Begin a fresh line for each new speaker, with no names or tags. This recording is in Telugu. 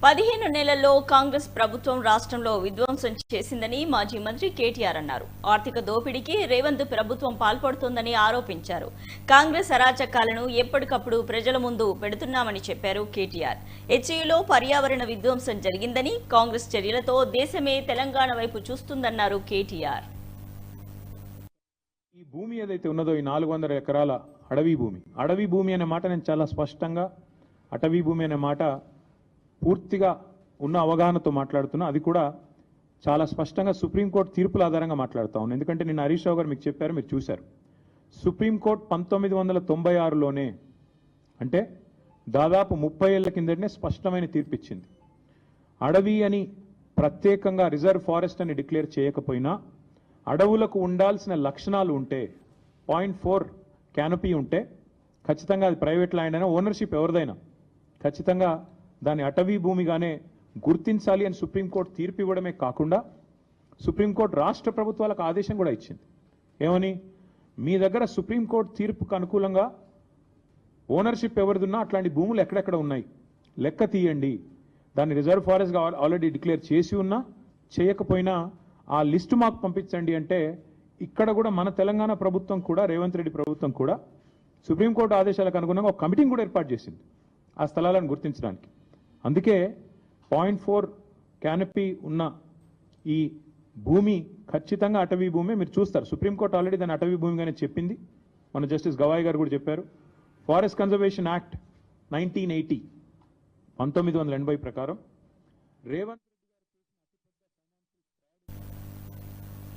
15 నెలల్లో కాంగ్రెస్ ప్రభుత్వం రాష్ట్రంలో విధ్వంసం చేసిందని మాజీ మంత్రి కేటీఆర్ అన్నారు. ఆర్థిక దోపిడీకి రేవంత్ ప్రభుత్వం పాల్పడుతోందని ఆరోపించారు. కాంగ్రెస్ అరాచకాలను ఎప్పటికప్పుడు ప్రజల ముందు పెడుతున్నామని చెప్పారు కేటీఆర్. హెచ్ఈలో పర్యావరణ విధ్వంసం జరిగిందని, కాంగ్రెస్ చర్యలతో దేశమే తెలంగాణ వైపు చూస్తుందన్నారు కేటీఆర్.
ఈ భూమి ఏదైతే ఉన్నదో ఈ 400 ఎకరాల అడవి భూమి అనే మాట నేను చాలా స్పష్టంగా అటవీ భూమి అనే మాట పూర్తిగా ఉన్న అవగాహనతో మాట్లాడుతున్నా. అది కూడా చాలా స్పష్టంగా సుప్రీంకోర్టు తీర్పుల ఆధారంగా మాట్లాడుతా ఉన్నాను. ఎందుకంటే నిన్న హరీష్ రావు గారు మీకు చెప్పారు, మీరు చూశారు. సుప్రీంకోర్టు 1996లోనే, అంటే దాదాపు 30 ఏళ్ల కిందటనే స్పష్టమైన తీర్పు ఇచ్చింది. అడవి అని ప్రత్యేకంగా రిజర్వ్ ఫారెస్ట్ అని డిక్లేర్ చేయకపోయినా అడవులకు ఉండాల్సిన లక్షణాలు ఉంటే, 0.4 క్యానపీ ఉంటే ఖచ్చితంగా అది ప్రైవేట్ ల్యాండ్ అయినా, ఓనర్షిప్ ఎవరిదైనా ఖచ్చితంగా దాన్ని అటవీ భూమిగానే గుర్తించాలి అని సుప్రీంకోర్టు తీర్పు ఇవ్వడమే కాకుండా సుప్రీంకోర్టు రాష్ట్ర ప్రభుత్వాలకు ఆదేశం కూడా ఇచ్చింది. ఏమని? మీ దగ్గర సుప్రీంకోర్టు తీర్పుకు అనుకూలంగా ఓనర్షిప్ ఎవరిదున్నా అట్లాంటి భూములు ఎక్కడెక్కడ ఉన్నాయి లెక్క తీయండి. దాన్ని రిజర్వ్ ఫారెస్ట్గా ఆల్రెడీ డిక్లేర్ చేసి ఉన్నా, చేయకపోయినా ఆ లిస్టు మాకు పంపించండి అంటే, ఇక్కడ కూడా మన తెలంగాణ ప్రభుత్వం కూడా, రేవంత్ రెడ్డి ప్రభుత్వం కూడా సుప్రీంకోర్టు ఆదేశాలకు అనుగుణంగా ఒక కమిటీని కూడా ఏర్పాటు చేసింది ఆ స్థలాలను గుర్తించడానికి. అందుకే 0.4 క్యానపీ ఉన్న ఈ భూమి ఖచ్చితంగా అటవీ భూమి. మీరు చూస్తారు, సుప్రీంకోర్టు ఆల్రెడీ దాన్ని అటవీ భూమిగానే చెప్పింది. మన జస్టిస్ గవాయ్ గారు కూడా చెప్పారు. ఫారెస్ట్ కన్జర్వేషన్ యాక్ట్ 1980 ప్రకారం రేవంత్